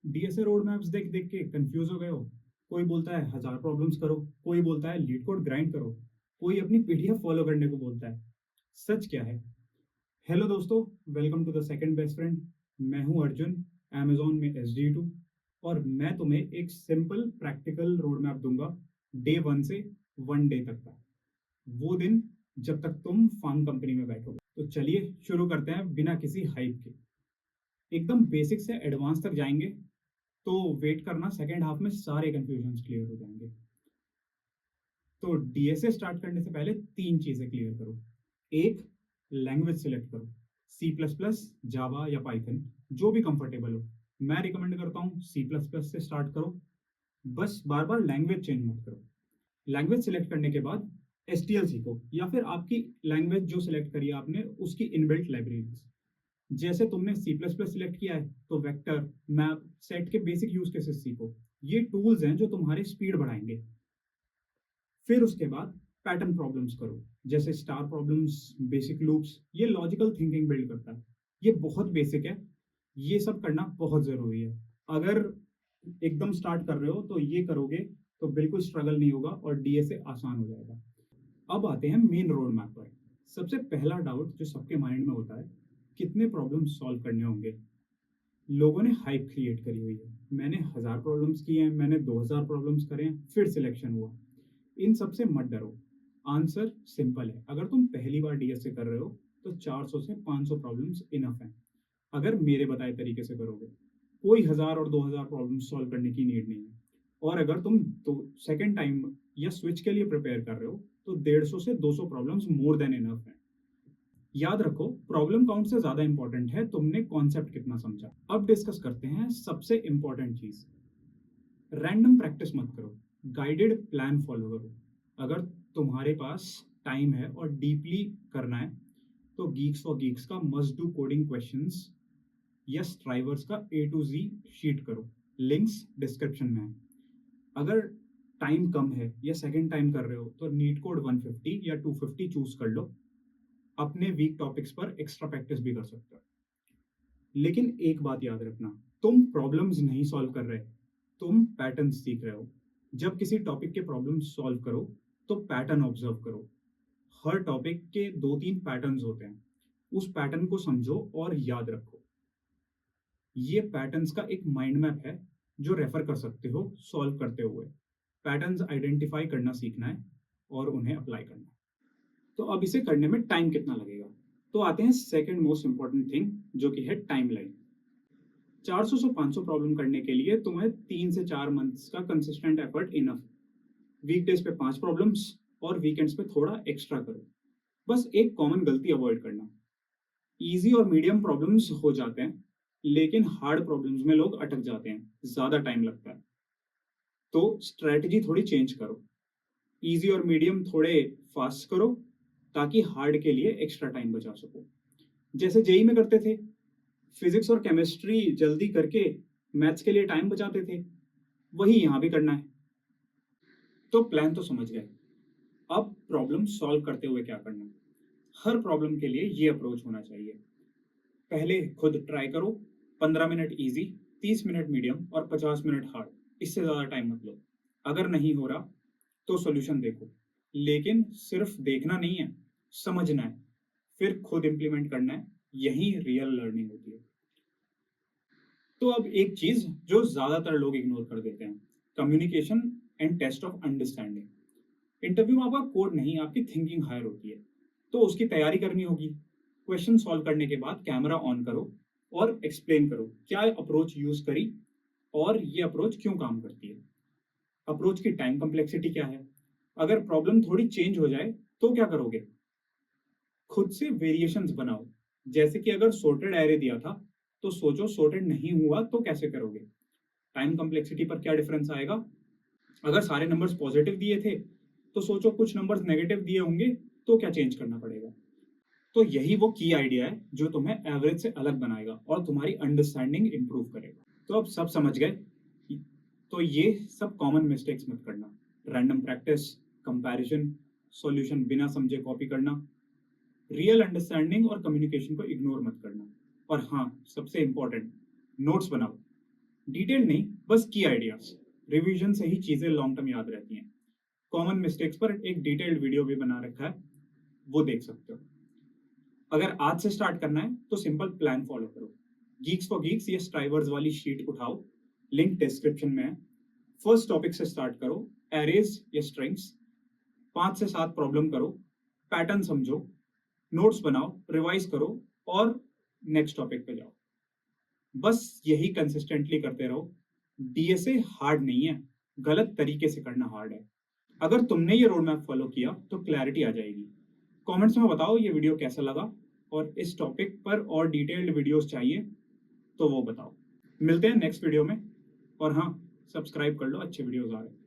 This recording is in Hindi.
डीएसए रोड मैप्स देख देख के कंफ्यूज हो गए हो? कोई बोलता है 1000 प्रॉब्लम्स करो, कोई बोलता है लीड कोड ग्राइंड करो, कोई अपनी पीडीएफ फॉलो करने को बोलता है। सच क्या है? हेलो दोस्तों, welcome to the second best friend. मैं हूं अर्जुन, अमेज़न में SG2, और मैं तुम्हें एक सिंपल प्रैक्टिकल रोड मैप दूंगा डे 1 से 1 डे तक का। वो दिन जब तक तुम फार्म कंपनी में बैठोगे। तो चलिए शुरू करते हैं बिना किसी हाइप के। एकदम बेसिक से एडवांस तक जाएंगे, तो वेट करना, सेकेंड हाफ में सारे कंफ्यूजन क्लियर हो जाएंगे। तो डीएसए स्टार्ट करने से पहले तीन चीजें क्लियर करो। एक, लैंग्वेज सिलेक्ट करो, C++, जावा या पाइथन, जो भी कंफर्टेबल हो। मैं रिकमेंड करता हूँ C++ से स्टार्ट करो। बस बार बार लैंग्वेज चेंज मत करो। लैंग्वेज सिलेक्ट करने के बाद STL सीखो, या फिर आपकी लैंग्वेज जो सिलेक्ट करी है आपने उसकी इनबिल्ट लाइब्रेरीज। जैसे तुमने C++ सिलेक्ट किया है तो वेक्टर, मैप, सेट के बेसिक यूज केसेस सीखो। ये टूल्स हैं जो तुम्हारे स्पीड बढ़ाएंगे। फिर उसके बाद पैटर्न प्रॉब्लम्स करो, जैसे स्टार प्रॉब्लम्स, बेसिक लूप्स। ये लॉजिकल थिंकिंग बिल्ड करता है। ये बहुत बेसिक है, ये सब करना बहुत ज़रूरी है। अगर एकदम स्टार्ट कर रहे हो तो ये करोगे तो बिल्कुल स्ट्रगल नहीं होगा और डीएसए आसान हो जाएगा। अब आते हैं मेन रोड मैप पर। सबसे पहला डाउट जो सबके माइंड में होता है, कितने प्रॉब्लम सॉल्व करने होंगे। लोगों ने हाइप क्रिएट करी हुई है, मैंने 1000 प्रॉब्लम्स किए हैं, मैंने 2000 प्रॉब्लम्स करे हैं, फिर सिलेक्शन हुआ। इन सब से मत डरो। आंसर सिंपल है। अगर तुम पहली बार डीएसए कर रहे हो तो 400 से 500 प्रॉब्लम्स इनफ हैं। अगर मेरे बताए तरीके से करोगे, कोई 1000 और 2000 प्रॉब्लम्स सॉल्व करने की नीड नहीं है। और अगर तुम तो सेकेंड टाइम या स्विच के लिए प्रिपेयर कर रहे हो तो 150 से 200 प्रॉब्लम्स मोर देन इनफ है। याद रखो, प्रॉब्लम काउंट से ज्यादा इंपॉर्टेंट है तुमने कॉन्सेप्ट कितना समझा। अब डिस्कस करते हैं सबसे इंपॉर्टेंट चीज। रैंडम प्रैक्टिस मत करो, गाइडेड प्लान फॉलो करो। अगर तुम्हारे पास टाइम है और डीपली करना है तो गीक्स फॉर गीक्स का मस्ट डू कोडिंग क्वेश्चंस या स्ट्राइवर्स का A to Z शीट करो। लिंक्स डिस्क्रिप्शन में है। अगर टाइम कम है या सेकंड टाइम कर रहे हो तो नीट कोड 150 या 250 चूज कर लो। अपने वीक टॉपिक्स पर एक्स्ट्रा प्रैक्टिस भी कर सकते हो। लेकिन एक बात याद रखना, तुम प्रॉब्लम्स नहीं सॉल्व कर रहे, तुम पैटर्न सीख रहे हो। जब किसी टॉपिक के प्रॉब्लम सॉल्व करो तो पैटर्न ऑब्जर्व करो। हर टॉपिक के 2-3 पैटर्न्स होते हैं, उस पैटर्न को समझो और याद रखो। ये पैटर्न्स का एक माइंड मैप है जो रेफर कर सकते हो सॉल्व करते हुए। पैटर्न्स आइडेंटिफाई करना सीखना है और उन्हें अप्लाई करना है। तो अब इसे करने में टाइम कितना लगेगा? तो आते हैं सेकंड मोस्ट इंपॉर्टेंट थिंग, जो कि है टाइमलाइन। 400 से 500 प्रॉब्लम करने के लिए तुम्हें 3 से 4 मंथ्स का कंसिस्टेंट एफर्ट इनफ। वीकडेज पे 5 प्रॉब्लम्स और वीकेंड्स पे थोड़ा एक्स्ट्रा करो। बस एक कॉमन गलती अवॉइड करना, इजी और मीडियम प्रॉब्लम्स हो जाते हैं लेकिन हार्ड प्रॉब्लम्स में लोग अटक जाते हैं, ज्यादा टाइम लगता है। तो स्ट्रेटजी थोड़ी चेंज करो, इजी और मीडियम थोड़े फास्ट करो ताकि हार्ड के लिए एक्स्ट्रा टाइम बचा सको। जैसे जेई में करते थे, फिजिक्स और केमिस्ट्री जल्दी करके मैथ्स के लिए टाइम बचाते थे, वही यहाँ भी करना है। तो प्लान तो समझ गए, अब प्रॉब्लम सॉल्व करते हुए क्या करना है। हर प्रॉब्लम के लिए ये अप्रोच होना चाहिए। पहले खुद ट्राई करो, 15 मिनट इजी, 30 मिनट मीडियम और 50 मिनट हार्ड। इससे ज़्यादा टाइम मत लो। अगर नहीं हो रहा तो सोल्यूशन देखो, लेकिन सिर्फ देखना नहीं है, समझना है, फिर खुद इम्प्लीमेंट करना है। यही रियल लर्निंग होती है। तो अब एक चीज जो ज्यादातर लोग इग्नोर कर देते हैं, communication and test of understanding. Interview में आपका कोड नहीं, आपकी थिंकिंग हायर होती है, तो उसकी तैयारी करनी होगी। क्वेश्चन सॉल्व करने के बाद कैमरा ऑन करो और एक्सप्लेन करो क्या अप्रोच यूज करी और ये अप्रोच क्यों काम करती है। अप्रोच की टाइम कम्प्लेक्सिटी क्या है, अगर प्रॉब्लम थोड़ी चेंज हो जाए तो क्या करोगे। खुद से वेरिएशंस बनाओ, जैसे कि अगर सॉर्टेड एरे दिया था तो सोचो सॉर्टेड नहीं हुआ तो कैसे करोगे। टाइम कम्प्लेक्सिटी पर क्या डिफरेंस आएगा। अगर सारे नंबर्स पॉजिटिव दिए थे तो सोचो कुछ नंबर्स नेगेटिव दिए होंगे तो क्या चेंज करना पड़ेगा। तो यही वो की आइडिया है जो तुम्हें एवरेज से अलग बनाएगा और तुम्हारी अंडरस्टैंडिंग इंप्रूव करेगा। तो अब सब समझ गए, तो ये सब कॉमन मिस्टेक्स मत करना। रैंडम प्रैक्टिस, कंपैरिजन, सॉल्यूशन बिना समझे कॉपी करना, रियल अंडरस्टैंडिंग और कम्युनिकेशन को इग्नोर मत करना। और हाँ, सबसे इंपॉर्टेंट, नोट्स बनाओ। डिटेल नहीं, बस की आइडियाज। रिवीजन से ही चीजें लॉन्ग टर्म याद रहती हैं। कॉमन मिस्टेक्स पर एक डिटेल्ड वीडियो भी बना रखा है, वो देख सकते हो। अगर आज से स्टार्ट करना है तो सिंपल प्लान फॉलो करो। गीक्स फॉर गीक्स या स्ट्राइवर्स वाली शीट उठाओ, लिंक डिस्क्रिप्शन में है। फर्स्ट टॉपिक से स्टार्ट करो, एरेज या स्ट्रिंग्स। 5 से 7 प्रॉब्लम करो, पैटर्न समझो, नोट्स बनाओ, रिवाइज करो और नेक्स्ट टॉपिक पे जाओ। बस यही कंसिस्टेंटली करते रहो। डीएसए हार्ड नहीं है, गलत तरीके से करना हार्ड है। अगर तुमने ये रोड मैप फॉलो किया तो क्लैरिटी आ जाएगी। कमेंट्स में बताओ ये वीडियो कैसा लगा, और इस टॉपिक पर और डिटेल्ड वीडियोस चाहिए तो वो बताओ। मिलते हैं नेक्स्ट वीडियो में। और हाँ, सब्सक्राइब कर लो, अच्छे वीडियोस आ रहे हैं।